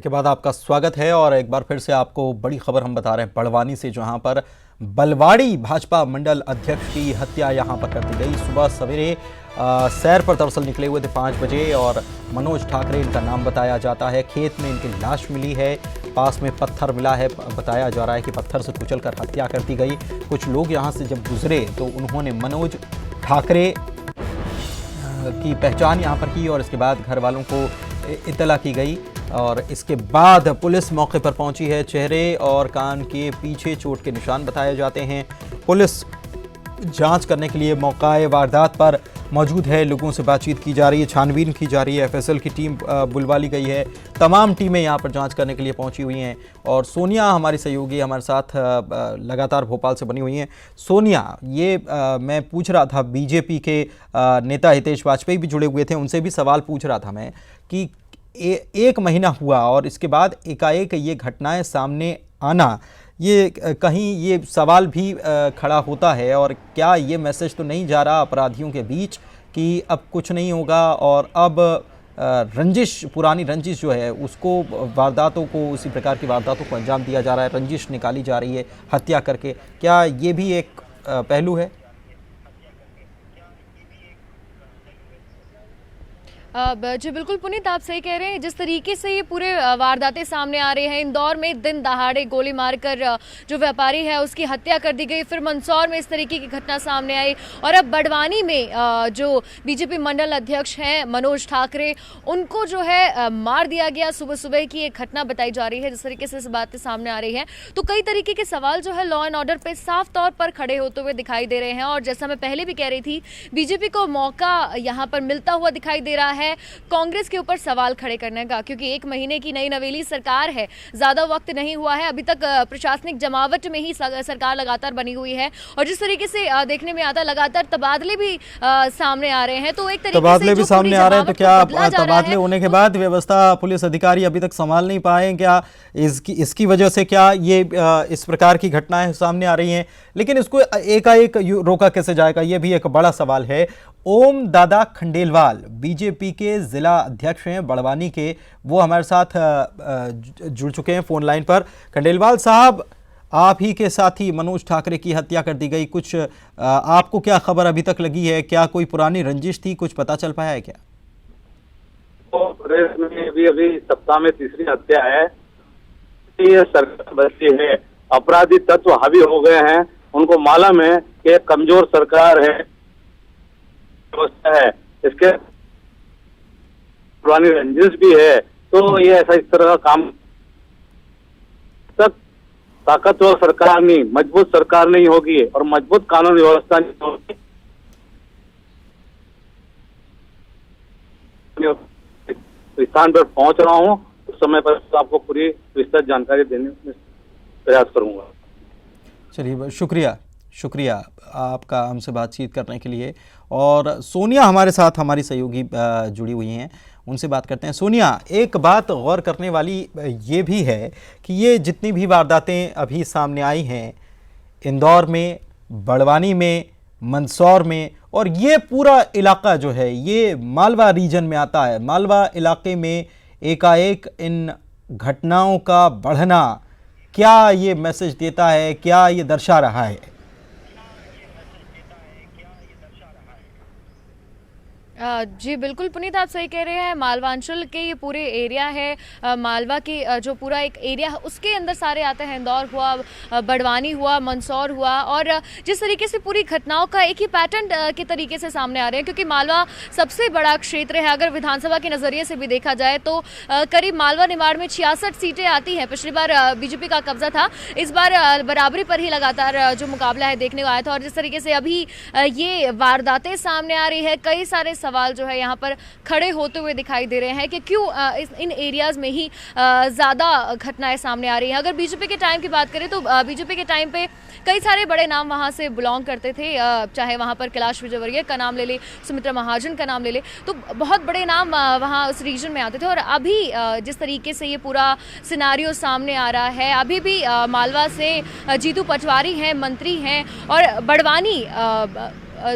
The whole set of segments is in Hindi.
के बाद आपका स्वागत है और एक बार फिर से आपको बड़ी खबर हम बता रहे हैं बड़वानी से, जहां पर बलवाड़ी भाजपा मंडल अध्यक्ष की हत्या यहां पर कर दी गई। सुबह सवेरे सैर पर दरअसल निकले हुए थे 5 बजे और मनोज ठाकरे इनका नाम बताया जाता है। खेत में इनकी लाश मिली है, पास में पत्थर मिला है, बताया जा रहा है कि पत्थर से कुचलकर हत्या कर दी गई। कुछ लोग यहां से जब गुजरे तो उन्होंने मनोज ठाकरे की पहचान यहां पर की और इसके बाद घर वालों को इत्तला की गई और इसके बाद पुलिस मौके पर पहुंची है। चेहरे और कान के पीछे चोट के निशान बताए जाते हैं। पुलिस जांच करने के लिए मौकाए वारदात पर मौजूद है, लोगों से बातचीत की जा रही है, छानबीन की जा रही है। एफएसएल की टीम बुलवा ली गई है, तमाम टीमें यहां पर जांच करने के लिए पहुंची हुई हैं और सोनिया हमारी सहयोगी हमारे साथ लगातार भोपाल से बनी हुई हैं। सोनिया, ये मैं पूछ रहा था, बीजेपी के नेता हितेश वाजपेयी भी जुड़े हुए थे, उनसे भी सवाल पूछ रहा था मैं कि एक महीना हुआ और इसके बाद एकाएक ये घटनाएं सामने आना, ये कहीं ये सवाल भी खड़ा होता है और क्या ये मैसेज तो नहीं जा रहा अपराधियों के बीच कि अब कुछ नहीं होगा और अब रंजिश, पुरानी रंजिश जो है उसको, वारदातों को, उसी प्रकार की वारदातों को अंजाम दिया जा रहा है, रंजिश निकाली जा रही है हत्या करके। क्या ये भी एक पहलू है? जी बिल्कुल पुनीत, आप सही कह रहे हैं। जिस तरीके से ये पूरे वारदातें सामने आ रहे हैं, इंदौर में दिन दहाड़े गोली मारकर जो व्यापारी है उसकी हत्या कर दी गई, फिर मंदसौर में इस तरीके की घटना सामने आई और अब बड़वानी में जो बीजेपी मंडल अध्यक्ष हैं मनोज ठाकरे, उनको जो है मार दिया गया। सुबह सुबह की एक घटना बताई जा रही है। जिस तरीके से इस बातें सामने आ रही हैं तो कई तरीके के सवाल जो है लॉ एंड ऑर्डर पे साफ तौर पर खड़े होते हुए दिखाई दे रहे हैं और जैसा मैं पहले भी कह रही थी, बीजेपी को मौका यहाँ पर मिलता हुआ दिखाई दे रहा है कांग्रेस के ऊपर सवाल खड़े करने का, क्योंकि 1 महीने की नई नवेली सरकार है, ज्यादा वक्त नहीं हुआ है, अभी तक प्रशासनिक जमावट में ही सरकार लगातार बनी हुई है और जिस तरीके से देखने में आता लगातार तबादले भी सामने आ रहे हैं, तो एक तरीके तबादले से भी सामने आ रहे हैं, तो क्या तबादले होने के बाद व्यवस्था पुलिस अधिकारी अभी तक संभाल नहीं पाए? क्या इसकी वजह से क्या ये इस प्रकार की घटनाएं सामने आ रही हैं? लेकिन इसको एकाएक रोका कैसे जाएगा, ये भी एक बड़ा सवाल है। ओम दादा खंडेलवाल बीजेपी के जिला अध्यक्ष हैं बड़वानी के, वो हमारे साथ जुड़ चुके हैं फोन लाइन पर। खंडेलवाल साहब, आप ही के साथी मनोज ठाकरे की हत्या कर दी गई, कुछ आपको क्या खबर अभी तक लगी है? क्या कोई पुरानी रंजिश थी, कुछ पता चल पाया है क्या? तो प्रदेश में अभी सप्ताह में तीसरी हत्या है। ये सरकार बची है, अपराधी तत्व हावी हो गए हैं, उनको मालूम है कि एक कमजोर सरकार है, व्यवस्था है, इसके पुरानी रंजिश भी है, तो ये ऐसा इस तरह का काम तक ताकतवर सरकार नहीं, मजबूत सरकार नहीं होगी और मजबूत कानून व्यवस्था नहीं होगी, तो स्थान पर पहुंच रहा हूं, उस समय पर आपको पूरी विस्तृत जानकारी देने में प्रयास करूंगा। चलिए, शुक्रिया आपका हमसे बातचीत करने के लिए। और सोनिया हमारे साथ, हमारी सहयोगी जुड़ी हुई हैं, उनसे बात करते हैं। सोनिया, एक बात गौर करने वाली ये भी है कि ये जितनी भी वारदातें अभी सामने आई हैं, इंदौर में, बड़वानी में, मंदसौर में, और ये पूरा इलाका जो है ये मालवा रीजन में आता है। मालवा इलाके में एकाएक इन घटनाओं का बढ़ना क्या ये मैसेज देता है, क्या ये दर्शा रहा है? जी बिल्कुल पुनीत, आप सही कह रहे हैं। मालवांचल के ये पूरे एरिया है, मालवा के जो पूरा एक एरिया है उसके अंदर सारे आते हैं। इंदौर हुआ, बड़वानी हुआ, मंदसौर हुआ और जिस तरीके से पूरी घटनाओं का एक ही पैटर्न के तरीके से सामने आ रहे हैं, क्योंकि मालवा सबसे बड़ा क्षेत्र है। अगर विधानसभा के नज़रिए से भी देखा जाए तो करीब मालवा निमाड़ में 66 सीटें आती हैं। पिछली बार बीजेपी का कब्जा था, इस बार बराबरी पर ही लगातार जो मुकाबला है देखने को आया था और जिस तरीके से अभी ये वारदातें सामने आ रही है, कई सारे सवाल जो है यहाँ पर खड़े होते हुए दिखाई दे रहे हैं कि क्यों इन एरियाज में ही ज़्यादा घटनाएं सामने आ रही हैं। अगर बीजेपी के टाइम की बात करें तो बीजेपी के टाइम पे कई सारे बड़े नाम वहाँ से बिलोंग करते थे, चाहे वहाँ पर कैलाश विजयवर्गीय का नाम ले ले, सुमित्रा महाजन का नाम ले ले, तो बहुत बड़े नाम वहाँ उस रीजन में आते थे। और अभी जिस तरीके से ये पूरा सिनारियो सामने आ रहा है, अभी भी मालवा से जीतू पटवारी हैं, मंत्री हैं और बड़वानी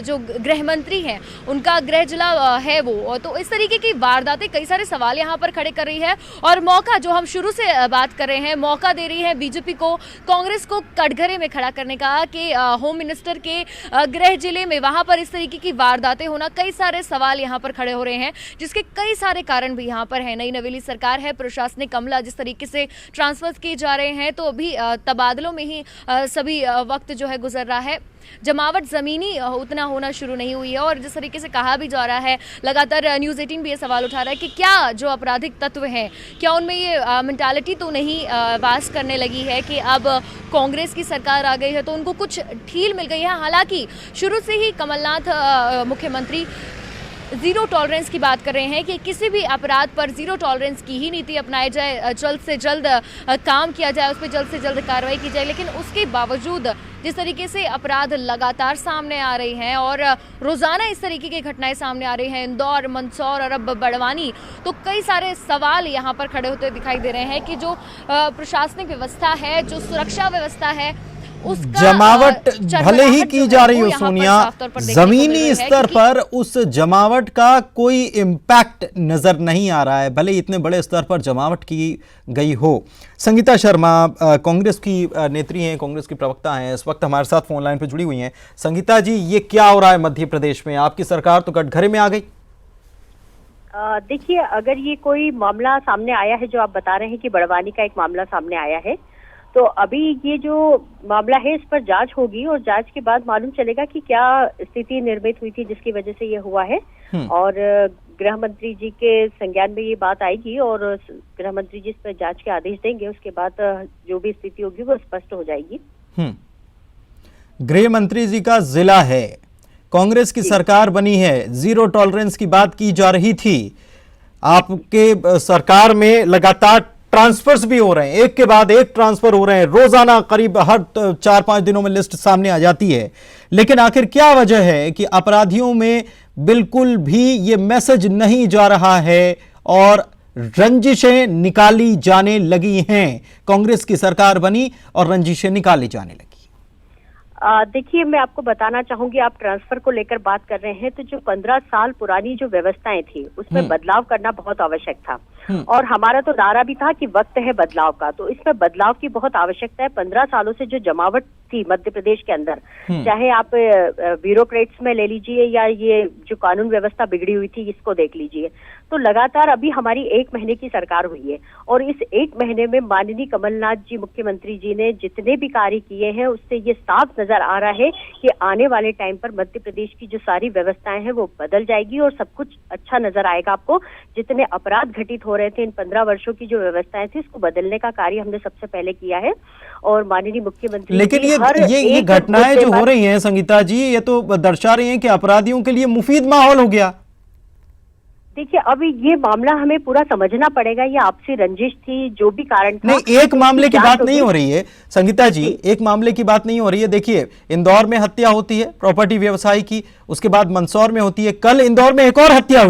जो गृह मंत्री हैं उनका गृह जिला है वो, तो इस तरीके की वारदातें कई सारे सवाल यहाँ पर खड़े कर रही है। और मौका जो हम शुरू से बात कर रहे हैं, मौका दे रही है बीजेपी को, कांग्रेस को कटघरे में खड़ा करने का कि होम मिनिस्टर के गृह जिले में वहां पर इस तरीके की वारदातें होना, कई सारे सवाल यहाँ पर खड़े हो रहे हैं, जिसके कई सारे कारण भी यहाँ पर है। नई नवेली सरकार है, प्रशासनिक अमला जिस तरीके से ट्रांसफर किए जा रहे हैं, तो अभी तबादलों में ही सभी वक्त जो है गुजर रहा है। जमावट जमीनी उतना होना शुरू नहीं हुई है। और जिस तरीके से कहा भी जा रहा है, लगातार न्यूज़ 18 भी ये सवाल उठा रहा है कि क्या जो आपराधिक तत्व हैं, क्या उनमें ये मेंटालिटी तो नहीं वास करने लगी है कि अब कांग्रेस की सरकार आ गई है तो उनको कुछ ढील मिल गई है। हालांकि शुरू से ही कमलनाथ मुख्यमंत्री जीरो टॉलरेंस की बात कर रहे हैं कि किसी भी अपराध पर जीरो टॉलरेंस की ही नीति अपनाई जाए, जल्द से जल्द काम किया जाए, उस पर जल्द से जल्द कार्रवाई की जाए। लेकिन उसके बावजूद जिस तरीके से अपराध लगातार सामने आ रही हैं और रोजाना इस तरीके की घटनाएं सामने आ रही हैं, इंदौर, मंदसौर और अब बड़वानी, तो कई सारे सवाल यहाँ पर खड़े होते दिखाई दे रहे हैं कि जो प्रशासनिक व्यवस्था है, जो सुरक्षा व्यवस्था है, जमावट भले ही की जा रही हो सोनिया, जमीनी स्तर पर उस जमावट का कोई इम्पैक्ट नजर नहीं आ रहा है, भले इतने बड़े स्तर पर जमावट की गई हो। संगीता शर्मा कांग्रेस की नेत्री हैं, कांग्रेस की प्रवक्ता हैं, इस वक्त हमारे साथ फोन लाइन पर जुड़ी हुई हैं। संगीता जी, ये क्या हो रहा है मध्य प्रदेश में? आपकी सरकार तो कटघरे में आ गई। देखिए, अगर ये कोई मामला सामने आया है जो आप बता रहे हैं कि बड़वानी का एक मामला सामने आया है, तो अभी ये जो मामला है इस पर जांच होगी और जांच के बाद मालूम चलेगा कि क्या स्थिति निर्मित हुई थी जिसकी वजह से ये हुआ है। और गृह मंत्री जी के संज्ञान में ये बात आएगी और गृह मंत्री जी इस पर जांच के आदेश देंगे, उसके बाद जो भी स्थिति होगी वो स्पष्ट हो जाएगी। गृह मंत्री जी का जिला है, कांग्रेस की सरकार बनी है, जीरो टॉलरेंस की बात की जा रही थी, आपके सरकार में लगातार ट्रांसफर्स भी हो रहे हैं, एक के बाद एक ट्रांसफर हो रहे हैं, रोजाना करीब हर 4-5 दिनों में लिस्ट सामने आ जाती है। लेकिन आखिर क्या वजह है कि अपराधियों में बिल्कुल भी ये मैसेज नहीं जा रहा है और रंजिशें निकाली जाने लगी हैं? कांग्रेस की सरकार बनी और रंजिशें निकाली जाने लगी। देखिए, मैं आपको बताना चाहूंगी, आप ट्रांसफर को लेकर बात कर रहे हैं, तो जो 15 साल पुरानी जो व्यवस्थाएं थी उसमें बदलाव करना बहुत आवश्यक था। और हमारा तो नारा भी था कि वक्त है बदलाव का, तो इसमें बदलाव की बहुत आवश्यकता है। 15 सालों से जो जमावट थी मध्य प्रदेश के अंदर, चाहे आप ब्यूरोक्रेट्स में ले लीजिए या ये जो कानून व्यवस्था बिगड़ी हुई थी इसको देख लीजिए, तो लगातार अभी हमारी 1 महीने की सरकार हुई है और इस 1 महीने में माननीय कमलनाथ जी मुख्यमंत्री जी ने जितने भी कार्य किए हैं उससे ये साफ नजर आ रहा है कि आने वाले टाइम पर मध्य प्रदेश की जो सारी व्यवस्थाएं हैं वो बदल जाएगी और सब कुछ अच्छा नजर आएगा आपको। जितने अपराध घटित हो रहे थे इन 15 वर्षों की जो व्यवस्थाएं थी इसको बदलने का कार्य हमने सबसे पहले किया है और माननीय मुख्यमंत्री। लेकिन ये घटनाएं जो हो रही हैं संगीता जी, ये तो दर्शा रही हैं कि अपराधियों के लिए मुफीद माहौल हो गया। देखिए, अभी ये मामला हमें पूरा समझना पड़ेगा, ये आपसी रंजिश थी, जो भी कारण था। नहीं, एक मामले की बात नहीं हो रही है संगीता जी, एक मामले की बात नहीं हो रही है। देखिए, इंदौर में हत्या होती है प्रॉपर्टी व्यवसायी की, उसके बाद मंदसौर में होती है, कल इंदौर में एक और हत्या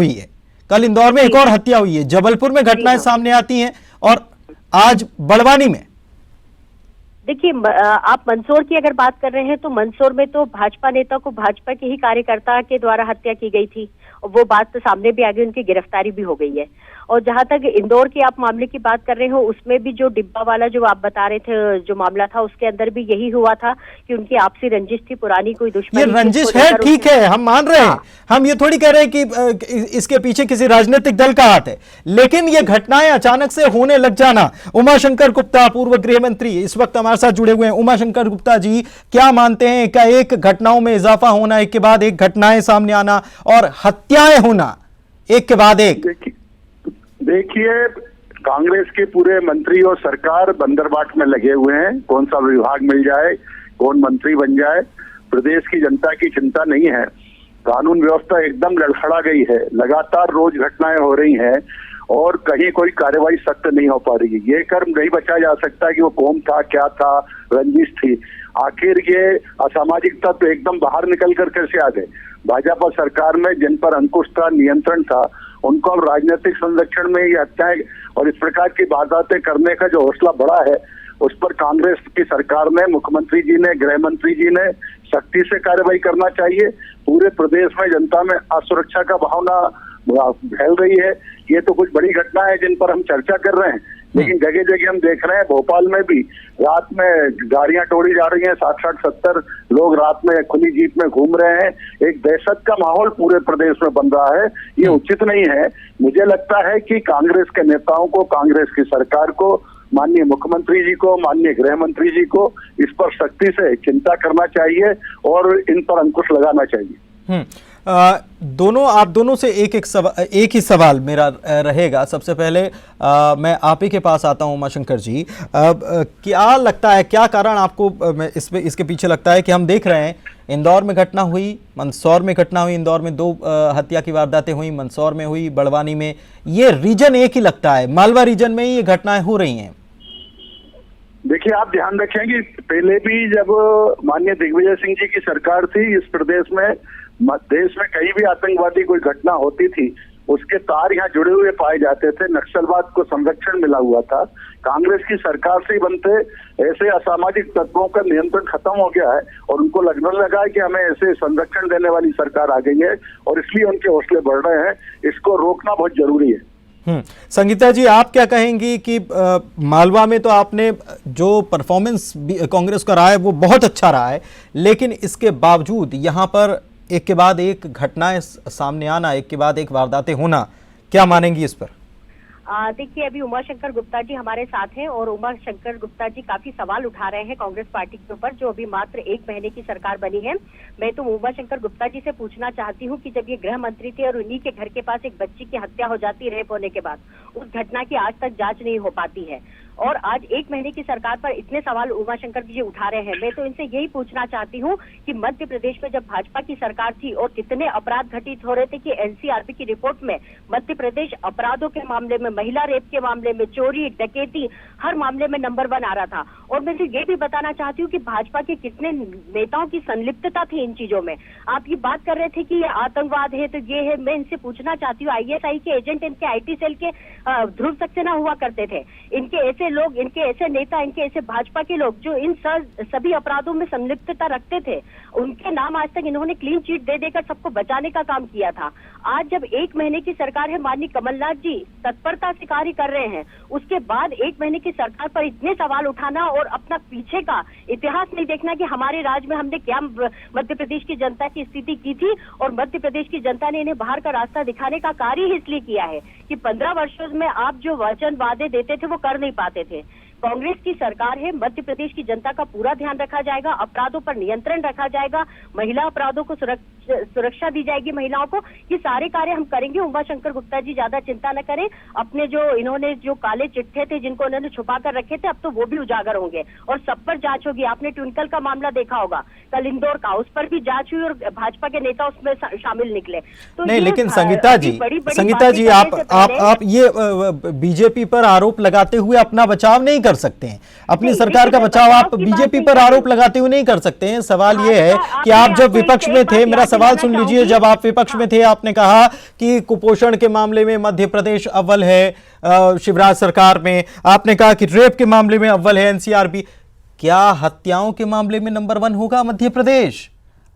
हुई है, जबलपुर में घटनाएं सामने आती हैं और आज बड़वानी में। देखिए, आप मंदसौर की अगर बात कर रहे हैं तो मंदसौर में तो भाजपा नेता को भाजपा के ही कार्यकर्ता के द्वारा हत्या की गई थी, वो बात तो सामने भी आ गई, उनकी गिरफ्तारी भी हो गई है। और जहां तक इंदौर के आप मामले की बात कर रहे हो, उसमें भी जो डिब्बा वाला जो आप बता रहे थे जो मामला था, उसके अंदर भी यही हुआ था कि उनकी आपसी रंजिश थी, पुरानी कोई दुश्मनी। ये रंजिश है, ठीक है, हम मान रहे हैं, हम ये थोड़ी कह रहे हैं कि इसके पीछे किसी राजनीतिक दल का हाथ है, लेकिन ये घटनाएं अचानक से होने लग जाना। उमाशंकर गुप्ता, पूर्व गृह मंत्री, इस वक्त हमारे साथ जुड़े हुए हैं। उमाशंकर गुप्ता जी, क्या मानते हैं, क्या एक घटनाओं में इजाफा होना, एक के बाद एक घटनाएं सामने आना और हत्याएं होना एक के बाद एक? देखिए, कांग्रेस के पूरे मंत्री और सरकार बंदरबाट में लगे हुए हैं, कौन सा विभाग मिल जाए, कौन मंत्री बन जाए, प्रदेश की जनता की चिंता नहीं है। कानून व्यवस्था एकदम लड़खड़ा गई है, लगातार रोज घटनाएं हो रही हैं और कहीं कोई कार्रवाई सख्त नहीं हो पा रही है। ये कर्म नहीं बचा जा सकता कि वो कौन था, क्या था, रंजिश थी। आखिर ये असामाजिक तत्व एकदम बाहर निकल कर कैसे आ गए? भाजपा सरकार में जिन पर अंकुश था, नियंत्रण था, उनको अब राजनीतिक संरक्षण में ये हत्याएं और इस प्रकार की वारदातें करने का जो हौसला बढ़ा है, उस पर कांग्रेस की सरकार ने, मुख्यमंत्री जी ने, गृह मंत्री जी ने सख्ती से कार्रवाई करना चाहिए। पूरे प्रदेश में जनता में असुरक्षा का भावना फैल रही है। ये तो कुछ बड़ी घटना है जिन पर हम चर्चा कर रहे हैं, लेकिन जगह जगह हम देख रहे हैं, भोपाल में भी रात में गाड़ियां तोड़ी जा रही हैं, 60-70 लोग रात में खुली जीप में घूम रहे हैं। एक दहशत का माहौल पूरे प्रदेश में बन रहा है। ये उचित नहीं है। मुझे लगता है कि कांग्रेस के नेताओं को, कांग्रेस की सरकार को, माननीय मुख्यमंत्री जी को, माननीय गृह मंत्री जी को इस पर सख्ती से चिंता करना चाहिए और इन पर अंकुश लगाना चाहिए। आप दोनों से एक ही सवाल मेरा रहेगा। सबसे पहले मैं आप ही के पास आता हूं उमाशंकर जी। क्या लगता है, क्या कारण आपको इसके पीछे लगता है कि हम देख रहे हैं इंदौर में घटना हुई, मंदसौर में घटना हुई, इंदौर में 2 हत्या की वारदातें हुई, मंदसौर में हुई, बड़वानी में, ये रीजन एक ही लगता है, मालवा रीजन में ही ये घटनाएं हो रही हैं? देखिए, आप ध्यान रखें कि पहले भी जब माननीय दिग्विजय सिंह जी की सरकार थी, इस प्रदेश में देश में कहीं भी आतंकवादी कोई घटना होती थी, उसके तार यहाँ जुड़े हुए पाए जाते थे। नक्सलवाद को संरक्षण मिला हुआ था। कांग्रेस की सरकार से ही बनते ऐसे असामाजिक तत्वों का नियंत्रण खत्म हो गया है और उनको लगने लगा है कि हमें ऐसे संरक्षण देने वाली सरकार आ गई है और इसलिए उनके हौसले बढ़ रहे हैं। इसको रोकना बहुत जरूरी है। संगीता जी, आप क्या कहेंगी कि मालवा में तो आपने जो परफॉर्मेंस कांग्रेस का रहा है वो बहुत अच्छा रहा है, लेकिन इसके बावजूद यहाँ पर एक के बाद एक घटनाएं सामने आना, एक के बाद एक वारदातें होना, क्या मानेंगी इस पर? देखिए, अभी उमाशंकर गुप्ता जी हमारे साथ हैं और उमाशंकर गुप्ता जी काफी सवाल उठा रहे हैं कांग्रेस पार्टी के ऊपर, जो अभी मात्र 1 महीने की सरकार बनी है। मैं तो उमाशंकर गुप्ता जी से पूछना चाहती हूं कि जब ये गृह मंत्री थे और उन्हीं के घर के पास एक बच्ची की हत्या हो जाती रेप होने के बाद, उस घटना की आज तक जांच नहीं हो पाती है और आज 1 महीने की सरकार पर इतने सवाल उमाशंकर जी उठा रहे हैं। मैं तो इनसे यही पूछना चाहती हूँ कि मध्य प्रदेश में जब भाजपा की सरकार थी और कितने अपराध घटित हो रहे थे कि एनसीआरबी की रिपोर्ट में मध्य प्रदेश अपराधों के मामले में, महिला रेप के मामले में, चोरी डकैती, हर मामले में नंबर 1 आ रहा था। और मैं तो ये भी बताना चाहती हूँ कि भाजपा के कितने नेताओं की संलिप्तता थी इन चीजों में। आप ये बात कर रहे थे कि ये आतंकवाद है तो ये है। मैं इनसे पूछना चाहती हूँ, ISI के एजेंट इनके IT सेल के ध्रुव सक्सेना हुआ करते थे। इनके ऐसे लोग, इनके ऐसे नेता, इनके ऐसे भाजपा के लोग जो इन सभी अपराधों में संलिप्तता रखते थे, उनके नाम आज तक इन्होंने क्लीन चिट दे देकर सबको बचाने का काम किया था। आज जब 1 महीने की सरकार है, माननीय कमलनाथ जी तत्परता से कार्य कर रहे हैं, उसके बाद 1 महीने की सरकार पर इतने सवाल उठाना और अपना पीछे का इतिहास नहीं देखना कि हमारे राज्य में हमने क्या मध्य प्रदेश की जनता की स्थिति की थी और मध्य प्रदेश की जनता ने इन्हें बाहर का रास्ता दिखाने का कार्य ही इसलिए किया है कि 15 वर्षों में आप जो वचन वादे देते थे वो कर नहीं पाते थे। कांग्रेस की सरकार है, मध्य प्रदेश की जनता का पूरा ध्यान रखा जाएगा, अपराधों पर नियंत्रण रखा जाएगा, महिला अपराधों को सुरक्षा दी जाएगी महिलाओं को। ये सारे कार्य हम करेंगे। उमाशंकर गुप्ता जी ज्यादा चिंता न करें। अपने जो इन्होंने जो काले चिट्ठे थे जिनको उन्होंने छुपा कर रखे थे, अब तो वो भी उजागर होंगे और सब पर जांच होगी। आपने ट्विंकल का मामला देखा होगा, कल इंदौर का, उस पर भी जांच हुई और भाजपा के नेता उसमें शामिल निकले। तो नहीं, लेकिन संगीता जी आप ये बीजेपी पर आरोप लगाते हुए अपना बचाव नहीं कर सकते हैं। अपनी सरकार का बचाव आप बीजेपी पर आरोप लगाते हुए नहीं कर सकते हैं। सवाल ये है कि आप जब विपक्ष में थे, मेरा सवाल सुन लीजिए, जब आप विपक्ष में थे आपने कहा कि कुपोषण के मामले में मध्य प्रदेश अव्वल है शिवराज सरकार में, आपने कहा कि रेप के मामले में अव्वल है एनसीआरबी। क्या हत्याओं के मामले में नंबर 1 होगा मध्य प्रदेश?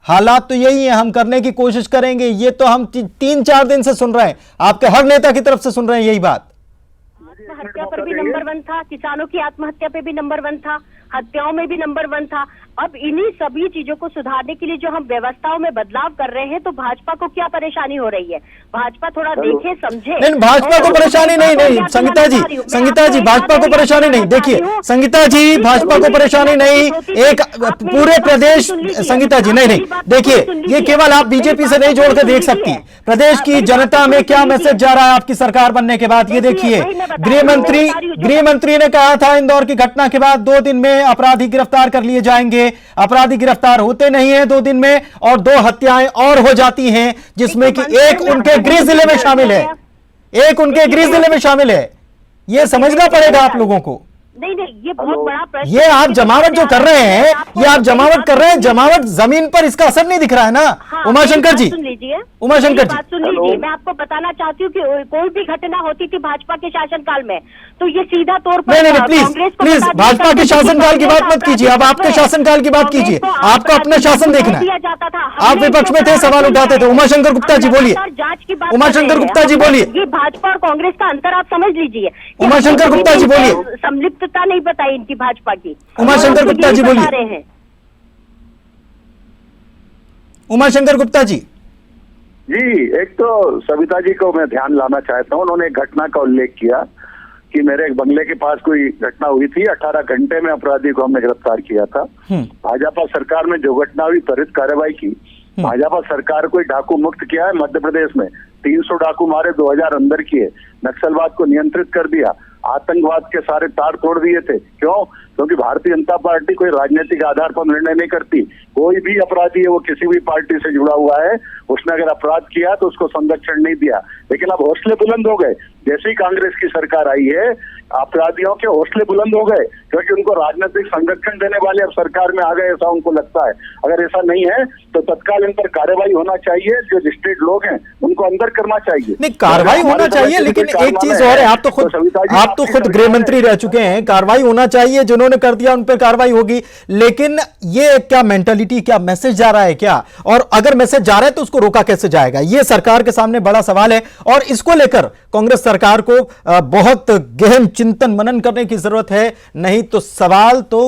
हालात तो यही है, हम करने की कोशिश करेंगे। ये तो हम 3-4 दिन से सुन रहे हैं, आपके हर नेता की तरफ से सुन रहे हैं यही बात। आत्महत्या पर भी नंबर 1 था, किसानों की आत्महत्या पे भी नंबर 1 था, हत्याओं में भी नंबर 1 था। अब इन्हीं सभी चीजों को सुधारने के लिए जो हम व्यवस्थाओं में बदलाव कर रहे हैं, तो भाजपा को क्या परेशानी हो रही है? भाजपा थोड़ा देखे समझे। नहीं, भाजपा को परेशानी नहीं संगीता जी भाजपा को परेशानी नहीं। देखिए संगीता जी, भाजपा को परेशानी नहीं, एक पूरे प्रदेश, संगीता जी नहीं, देखिए ये केवल आप बीजेपी से नहीं जोड़कर देख सकती, प्रदेश की जनता में क्या मैसेज जा रहा है आपकी सरकार बनने के बाद। ये देखिए, गृह मंत्री ने कहा था इंदौर की घटना के बाद 2 दिन में अपराधी गिरफ्तार कर लिए जाएंगे। अपराधी गिरफ्तार होते नहीं है 2 दिन में और 2 हत्याएं और हो जाती हैं, जिसमें कि एक उनके गृह जिले में शामिल है, ये समझना पड़ेगा आप लोगों को। नहीं, ये बहुत बड़ा प्रश्न। ये आप जमावट जो कर रहे हैं, ये आप जमावट कर रहे हैं, जमावट जमीन पर इसका असर नहीं दिख रहा है ना। हाँ, उमाशंकर जी सुन लीजिए, उमाशंकर बात जी सुन लीजिए। मैं आपको बताना चाहती हूँ कि कोई भी घटना होती थी भाजपा के शासनकाल में तो ये सीधा तौर पर नहीं, कांग्रेस को प्लीज बता दिया भाजपा जाता के था कि शासनकाल की बात मत कीजिए, अब आपके शासनकाल की बात कीजिए। आपको अपना शासन देखना है, आप विपक्ष में थे, सवाल उठाते थे। उमाशंकर गुप्ता जी बोलिए, जांच की बात उमाशंकर गुप्ता जी बोलिए। ये भाजपा और कांग्रेस का अंतर आप समझ लीजिए। उमाशंकर गुप्ता जी बोलिए। संलिप्तता नहीं बताई इनकी भाजपा की। उमाशंकर गुप्ता जी बोलिए। रहे हैं उमाशंकर गुप्ता जी। जी, एक तो सविता जी को मैं ध्यान लाना चाहता हूँ। उन्होंने एक घटना का उल्लेख किया कि मेरे एक बंगले के पास कोई घटना हुई थी, 18 घंटे में अपराधी को हमने गिरफ्तार किया था। भाजपा सरकार में जो घटना हुई, त्वरित कार्रवाई की। भाजपा सरकार को डाकू मुक्त किया है मध्य प्रदेश में। 300 डाकू मारे, 2000 अंदर किए, नक्सलवाद को नियंत्रित कर दिया, आतंकवाद के सारे तार तोड़ दिए थे। क्यों? क्योंकि भारतीय जनता पार्टी कोई राजनीतिक आधार पर निर्णय नहीं करती। कोई भी अपराधी है वो किसी भी पार्टी से जुड़ा हुआ है, उसने अगर अपराध किया तो उसको संरक्षण नहीं दिया। लेकिन अब हौसले बुलंद हो गए, जैसे ही कांग्रेस की सरकार आई है अपराधियों के हौसले बुलंद हो गए, क्योंकि उनको राजनीतिक संरक्षण देने वाले अब सरकार में आ गए, ऐसा उनको लगता है। अगर ऐसा नहीं है तो तत्काल इन पर कार्रवाई होना चाहिए। जो रजिस्ट्रेड लोग हैं उनको अंदर करना चाहिए। नहीं, कार्रवाई होना चाहिए, लेकिन एक चीज और है, आप तो खुद गृह मंत्री रह चुके हैं। कार्रवाई होना चाहिए, जिन्होंने कर दिया उन पर कार्रवाई होगी, लेकिन ये क्या मेंटालिटी, क्या मैसेज जा रहा है क्या? और अगर मैसेज जा रहा है तो उसको रोका कैसे जाएगा? ये सरकार के सामने बड़ा सवाल है और इसको लेकर कांग्रेस सरकार को बहुत गहन चिंतन मनन करने की जरूरत है, नहीं तो सवाल तो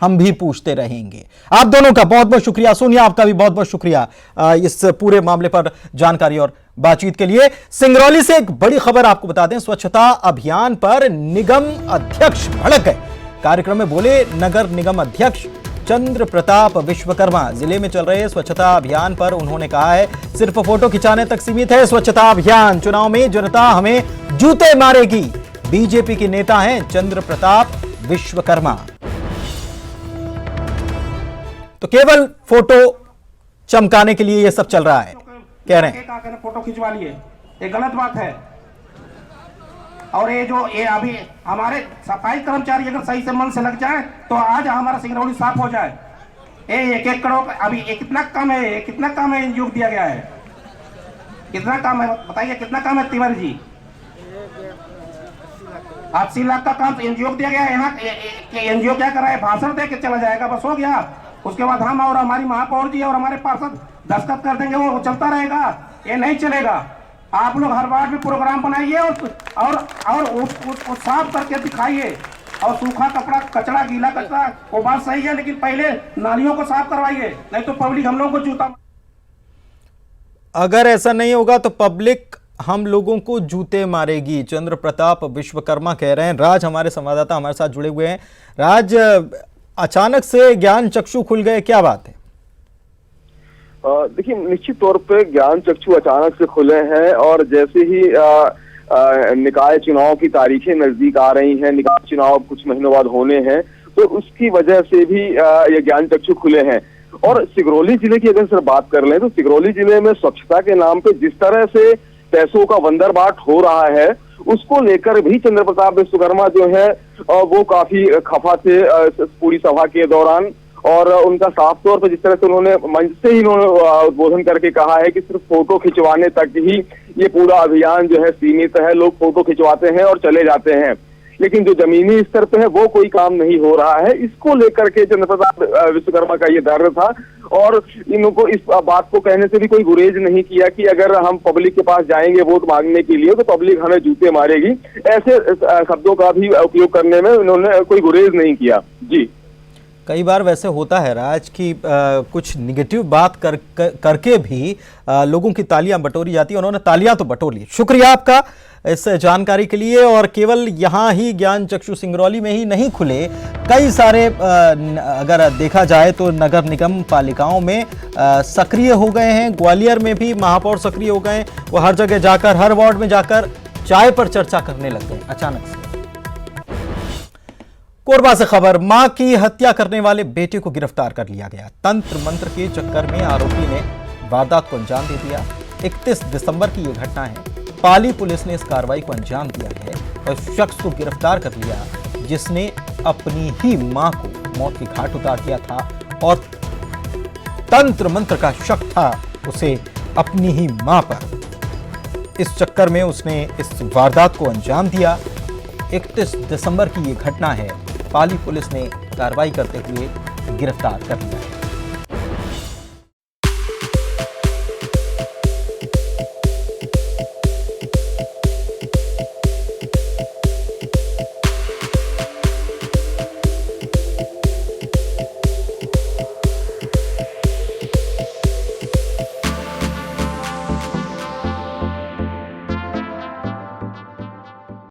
हम भी पूछते रहेंगे। आप दोनों का बहुत बहुत शुक्रिया। सोनिया, आपका भी बहुत बहुत शुक्रिया इस पूरे मामले पर जानकारी और बातचीत के लिए। सिंगरौली से एक बड़ी खबर आपको बता दें, स्वच्छता अभियान पर निगम अध्यक्ष भड़क गए। कार्यक्रम में बोले नगर निगम अध्यक्ष चंद्र प्रताप विश्वकर्मा। जिले में चल रहे स्वच्छता अभियान पर उन्होंने कहा है, सिर्फ फोटो खिंचाने तक सीमित है स्वच्छता अभियान, चुनाव में जनता हमें जूते मारेगी। बीजेपी के नेता हैं चंद्र प्रताप विश्वकर्मा। तो केवल फोटो चमकाने के लिए यह सब चल रहा है, कह रहे हैं। फोटो खिंचवा लिए, ये गलत बात है। और ये अभी हमारे सफाई कर्मचारी अगर सही से मन से लग जाए तो आज हमारा सिंगरौली साफ हो जाए। ये 1-1 करोड़ अभी कितना कम है, कितना कम है एनजीओ दिया गया है, कितना काम है बताइए, कितना काम है तिवारी जी? 80 लाख का काम एनजीओ दिया गया है। यहाँ एनजीओ क्या कर रहा है? भाषण दे के चला जाएगा, बस हो गया। उसके बाद हम और हमारी महापौर जी और हमारे पार्षद दस्तखत कर देंगे, वो चलता रहेगा। ये नहीं चलेगा। आप लोग हर वार्ड में प्रोग्राम बनाइए और उसको साफ करके दिखाइए। और सूखा कपड़ा, कचरा, गीला कचरा, वो बात सही है, लेकिन पहले नालियों को साफ करवाइए, नहीं तो पब्लिक हम लोगों को जूता। अगर ऐसा नहीं होगा तो पब्लिक हम लोगों को जूते मारेगी, चंद्र प्रताप विश्वकर्मा कह रहे हैं। राज हमारे संवाददाता हमारे साथ जुड़े हुए हैं। राज, अचानक से ज्ञान चक्षु खुल गए, क्या बात है? देखिए, निश्चित तौर पे ज्ञान चक्षु अचानक से खुले हैं और जैसे ही निकाय चुनाव की तारीखें नजदीक आ रही हैं, निकाय चुनाव कुछ महीनों बाद होने हैं, तो उसकी वजह से भी ये ज्ञान चक्षु खुले हैं। और सिंगरौली जिले की अगर सर बात कर लें तो सिंगरौली जिले में स्वच्छता के नाम पे जिस तरह से पैसों का वंदरबाट हो रहा है, उसको लेकर भी चंद्र प्रताप विश्वकर्मा जो है वो काफी खफा थे पूरी सभा के दौरान। और उनका साफ तौर पर जिस तरह से उन्होंने मंच से ही उद्बोधन करके कहा है कि सिर्फ फोटो खिंचवाने तक ही ये पूरा अभियान जो है सीमित है, लोग फोटो खिंचवाते हैं और चले जाते हैं, लेकिन जो जमीनी स्तर पे है वो कोई काम नहीं हो रहा है। इसको लेकर के चंद्र प्रताप विश्वकर्मा का ये दर्द था और इनको इस बात को कहने से भी कोई गुरेज नहीं किया कि अगर हम पब्लिक के पास जाएंगे वोट मांगने के लिए तो पब्लिक हमें जूते मारेगी। ऐसे शब्दों का भी उपयोग करने में उन्होंने कोई गुरेज नहीं किया। जी, कई बार वैसे होता है राज कि कुछ निगेटिव बात करके भी लोगों की तालियां बटोरी जाती है। उन्होंने तालियां तो बटोर ली। शुक्रिया आपका इस जानकारी के लिए। और केवल यहाँ ही ज्ञान चक्षु सिंगरौली में ही नहीं खुले, कई सारे अगर देखा जाए तो नगर निगम पालिकाओं में सक्रिय हो गए हैं। ग्वालियर में भी महापौर सक्रिय हो गए, वो हर जगह जाकर, हर वार्ड में जाकर चाय पर चर्चा करने लग गए अचानक से। कोरबा से खबर, मां की हत्या करने वाले बेटे को गिरफ्तार कर लिया गया। तंत्र मंत्र के चक्कर में आरोपी ने वारदात को अंजाम दे दिया। 31 दिसंबर की यह घटना है। पाली पुलिस ने इस कार्रवाई को अंजाम दिया है और शख्स को गिरफ्तार कर लिया जिसने अपनी ही मां को मौत के घाट उतार दिया था और तंत्र मंत्र का शक था उसे अपनी ही मां पर। इस चक्कर में उसने इस वारदात को अंजाम दिया। 31 दिसंबर की ये घटना है। पाली पुलिस ने कार्रवाई करते हुए गिरफ्तार कर लिया है।